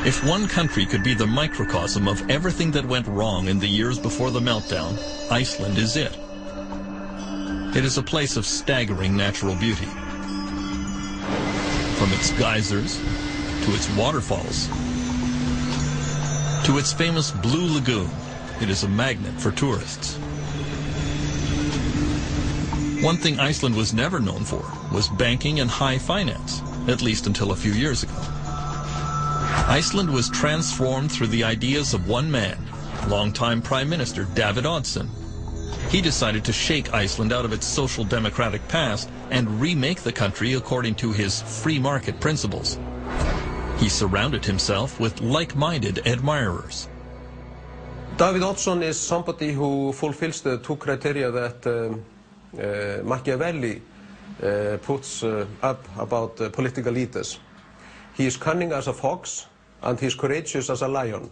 If one country could be the microcosm of everything that went wrong in the years before the meltdown, Iceland is it. It is a place of staggering natural beauty. From its geysers, to its waterfalls, to its famous Blue Lagoon, it is a magnet for tourists. One thing Iceland was never known for was banking and high finance, at least until a few years ago. Iceland was transformed through the ideas of one man, longtime Prime Minister David Oddsson. He decided to shake Iceland out of its social democratic past and remake the country according to his free market principles. He surrounded himself with like-minded admirers. David Oddsson is somebody who fulfills the two criteria that Machiavelli puts up about political leaders. He is cunning as a fox and he is courageous as a lion.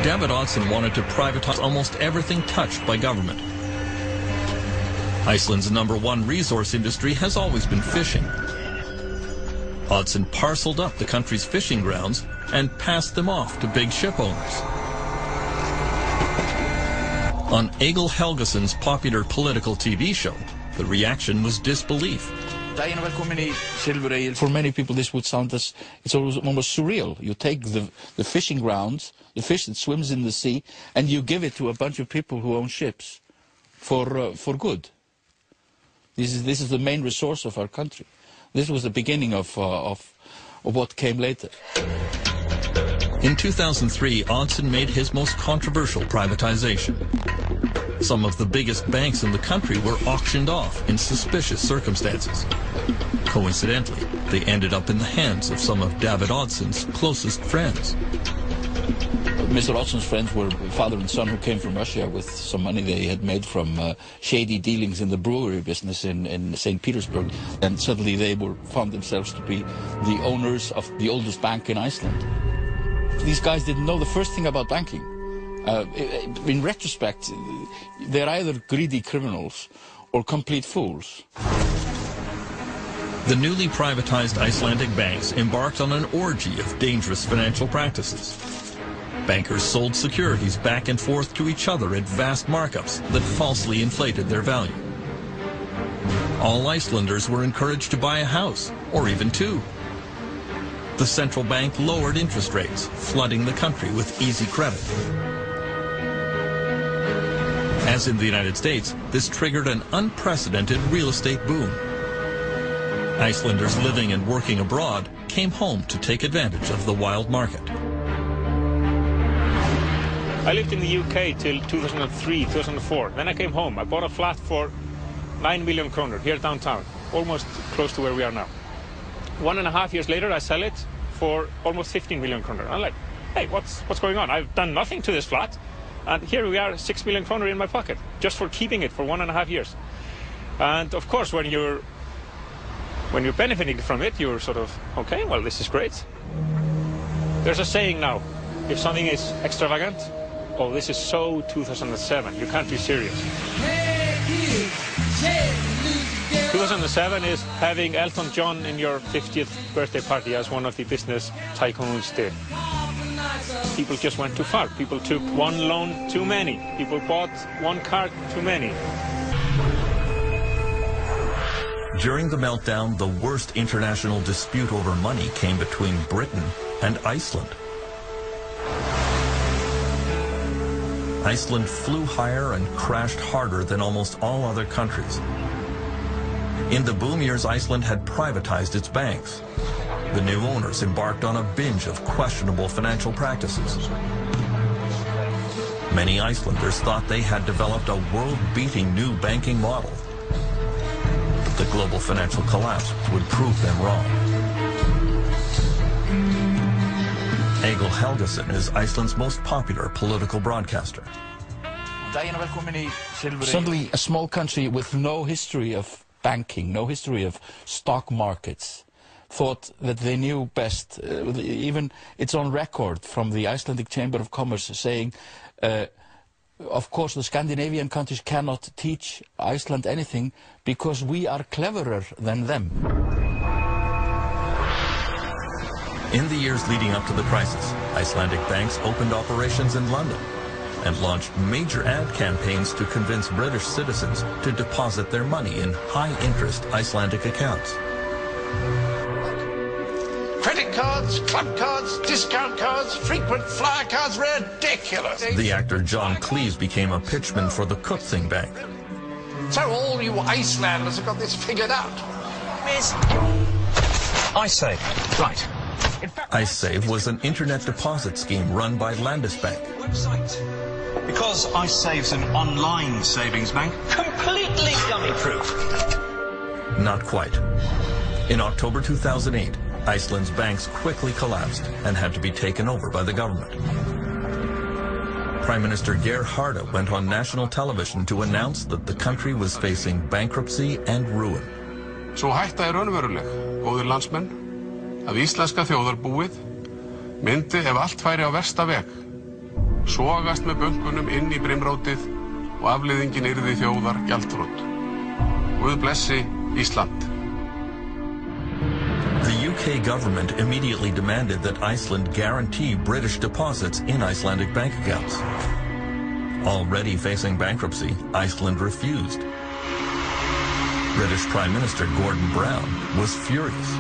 David Oddsson wanted to privatize almost everything touched by government. Iceland's #1 resource industry has always been fishing. Oddsson parceled up the country's fishing grounds and passed them off to big ship owners. On Egil Helgason's popular political TV show, the reaction was disbelief. For many people this would sound as, it's almost surreal. You take the fishing grounds, the fish that swims in the sea, and you give it to a bunch of people who own ships for good. This is the main resource of our country. This was the beginning of what came later. In 2003, Oddsson made his most controversial privatization. Some of the biggest banks in the country were auctioned off in suspicious circumstances. Coincidentally, they ended up in the hands of some of David Oddson's closest friends. Mr. Oddson's friends were father and son who came from Russia with some money they had made from shady dealings in the brewery business in St. Petersburg, and suddenly they found themselves to be the owners of the oldest bank in Iceland. These guys didn't know the first thing about banking. In retrospect, they're either greedy criminals or complete fools. The newly privatized Icelandic banks embarked on an orgy of dangerous financial practices. Bankers sold securities back and forth to each other at vast markups that falsely inflated their value. All Icelanders were encouraged to buy a house, or even two. The central bank lowered interest rates, flooding the country with easy credit. As in the United States, this triggered an unprecedented real estate boom. Icelanders living and working abroad came home to take advantage of the wild market. I lived in the UK till 2003, 2004. Then I came home. I bought a flat for 9 million kroner here downtown, almost close to where we are now. 1.5 years later, I sell it for almost 15 million kroner. I'm like, hey, what's going on? I've done nothing to this flat. And here we are, 6 million kroner in my pocket, just for keeping it for 1.5 years. And of course, when you're benefiting from it, you're sort of, okay, well, this is great. There's a saying now, if something is extravagant, oh, this is so 2007, you can't be serious. 2007 is having Elton John in your 50th birthday party, as one of the business tycoons did. People just went too far. People took one loan too many. People bought one car too many. During the meltdown, the worst international dispute over money came between Britain and Iceland. Iceland flew higher and crashed harder than almost all other countries. In the boom years, Iceland had privatized its banks. The new owners embarked on a binge of questionable financial practices. Many Icelanders thought they had developed a world-beating new banking model. The global financial collapse would prove them wrong. Egil Helgason is Iceland's most popular political broadcaster. Suddenly, a small country with no history of banking, no history of stock markets, thought that they knew best. Even it's on record from the Icelandic Chamber of Commerce saying, of course, the Scandinavian countries cannot teach Iceland anything because we are cleverer than them. In the years leading up to the crisis, Icelandic banks opened operations in London and launched major ad campaigns to convince British citizens to deposit their money in high-interest Icelandic accounts. Credit cards, club cards, discount cards, frequent flyer cards, ridiculous. The actor John Cleese became a pitchman for the Kaupthing Bank. So all you Icelanders have got this figured out. iSave, right. iSave was an internet deposit scheme run by Landesbank. Because iSave's an online savings bank, completely dummy-proof. Not quite. In October 2008, Iceland's banks quickly collapsed and had to be taken over by the government. Prime Minister Geir Haarde went on national television to announce that the country was facing bankruptcy and ruin. Svo hætta raunveruleg, góðir landsmenn, að íslenska þjóðarbúið myndi ef allt færi á versta veg, sogast með bönkunum inn í brimrótið og afleiðingin yrði þjóðar gjaldþrot. Guð blessi Ísland. The UK government immediately demanded that Iceland guarantee British deposits in Icelandic bank accounts. Already facing bankruptcy, Iceland refused. British Prime Minister Gordon Brown was furious.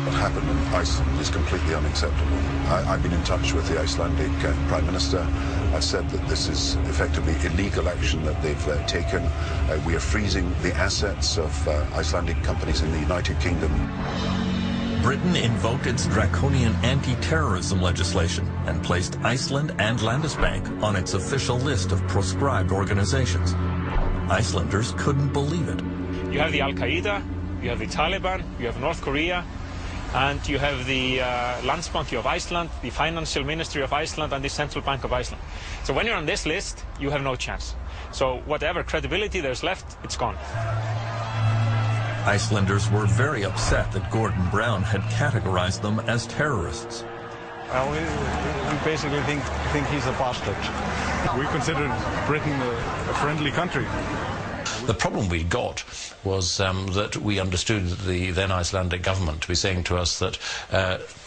What happened in Iceland is completely unacceptable. I've been in touch with the Icelandic Prime Minister. I've said that this is effectively illegal action that they've taken. We are freezing the assets of Icelandic companies in the United Kingdom. Britain invoked its draconian anti-terrorism legislation and placed Iceland and Landesbank on its official list of proscribed organizations. Icelanders couldn't believe it. You have the Al-Qaeda, you have the Taliban, you have North Korea, and you have the Landsbanki of Iceland, the Financial Ministry of Iceland, and the Central Bank of Iceland. So when you're on this list, you have no chance. So whatever credibility there's left, it's gone. Icelanders were very upset that Gordon Brown had categorized them as terrorists. Well, we basically think he's a bastard. We consider Britain a friendly country. The problem we got was that we understood the then Icelandic government to be saying to us that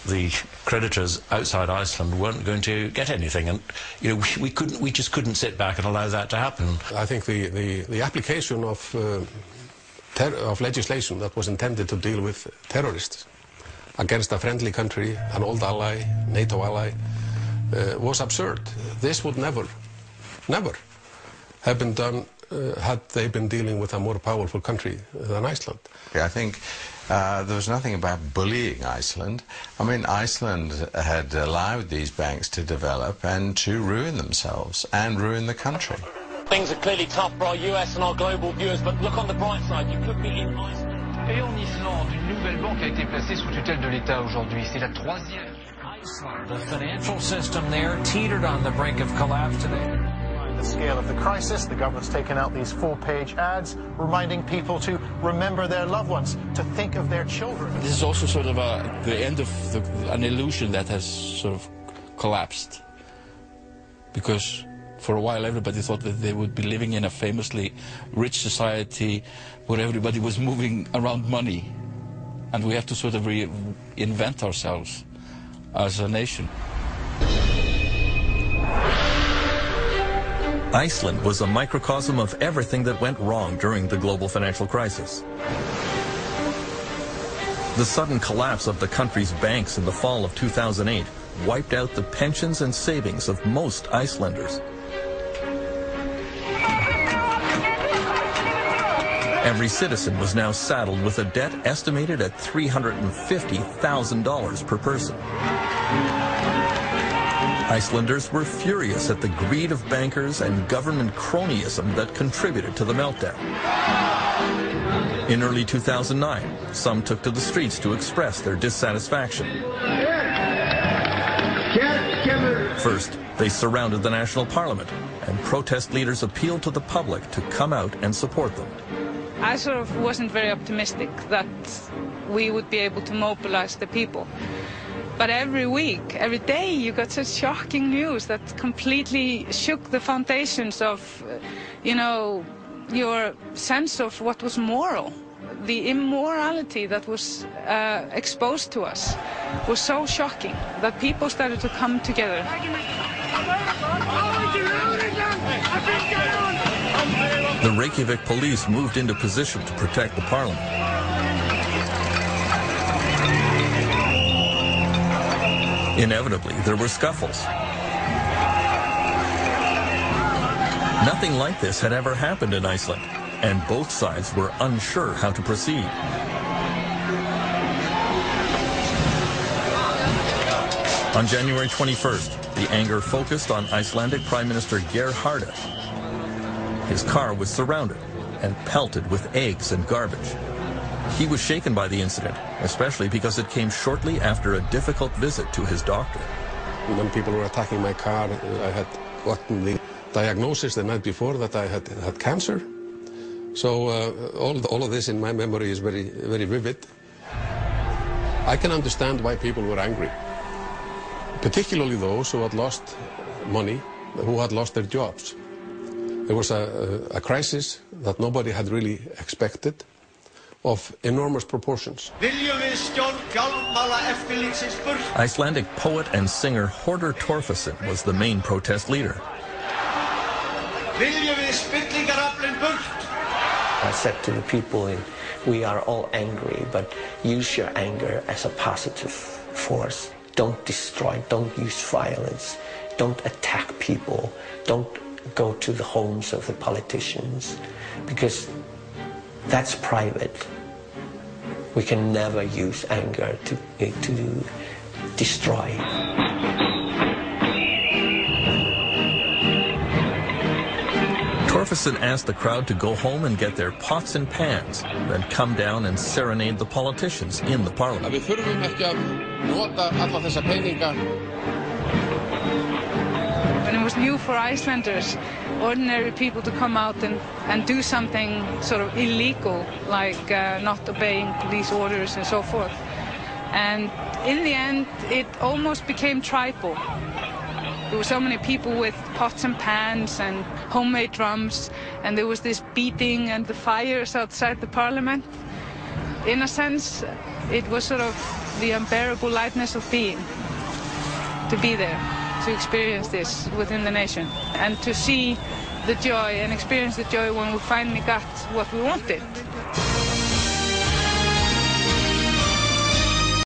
the creditors outside Iceland weren't going to get anything, and we just couldn't sit back and allow that to happen. I think the application of legislation that was intended to deal with terrorists against a friendly country, an old ally, NATO ally, was absurd. This would never have been done had they been dealing with a more powerful country than Iceland. I think there was nothing about bullying Iceland. I mean, Iceland had allowed these banks to develop and to ruin themselves and ruin the country. Things are clearly tough for our US and our global viewers, but look on the bright side, you could be in Iceland. Et en Islande, une nouvelle banque a été placée sous tutelle de l'État aujourd'hui. C'est la troisième. Iceland, the financial system there teetered on the brink of collapse today. The scale of the crisis, the government's taken out these 4-page ads reminding people to remember their loved ones, to think of their children. This is also sort of the end of an illusion that has sort of collapsed, because for a while everybody thought that they would be living in a famously rich society where everybody was moving around money, and we have to sort of reinvent ourselves as a nation. Iceland was a microcosm of everything that went wrong during the global financial crisis. The sudden collapse of the country's banks in the fall of 2008 wiped out the pensions and savings of most Icelanders. Every citizen was now saddled with a debt estimated at $350,000 per person. Icelanders were furious at the greed of bankers and government cronyism that contributed to the meltdown. In early 2009, some took to the streets to express their dissatisfaction. First, they surrounded the National Parliament, and protest leaders appealed to the public to come out and support them. I sort of wasn't very optimistic that we would be able to mobilize the people. But every week, every day, you got such shocking news that completely shook the foundations of, your sense of what was moral. the immorality that was exposed to us was so shocking that people started to come together. The Reykjavik police moved into position to protect the parliament. Inevitably, there were scuffles. Nothing like this had ever happened in Iceland, and both sides were unsure how to proceed. On January 21st, the anger focused on Icelandic Prime Minister Geir Haarde. His car was surrounded and pelted with eggs and garbage. He was shaken by the incident, especially because it came shortly after a difficult visit to his doctor. When people were attacking my car, I had gotten the diagnosis the night before that I had cancer. So all of this in my memory is very, very vivid. I can understand why people were angry, particularly those who had lost money, who had lost their jobs. There was a crisis that nobody had really expected, of enormous proportions. Icelandic poet and singer Hordur Torfason was the main protest leader. I said to the people, we are all angry, but use your anger as a positive force. Don't destroy, don't use violence, don't attack people, don't go to the homes of the politicians, because that's private. We can never use anger to destroy. Torfason asked the crowd to go home and get their pots and pans, then come down and serenade the politicians in the parliament. Við þurfum ekki að nota alla þessa peninga. When it was new for Icelanders, ordinary people to come out and do something sort of illegal, like not obeying police orders and so forth. And in the end, it almost became tribal. There were so many people with pots and pans and homemade drums, and there was this beating and the fires outside the parliament. In a sense, it was sort of the unbearable lightness of being, to be there, to experience this within the nation, and to see the joy and experience the joy when we finally got what we wanted.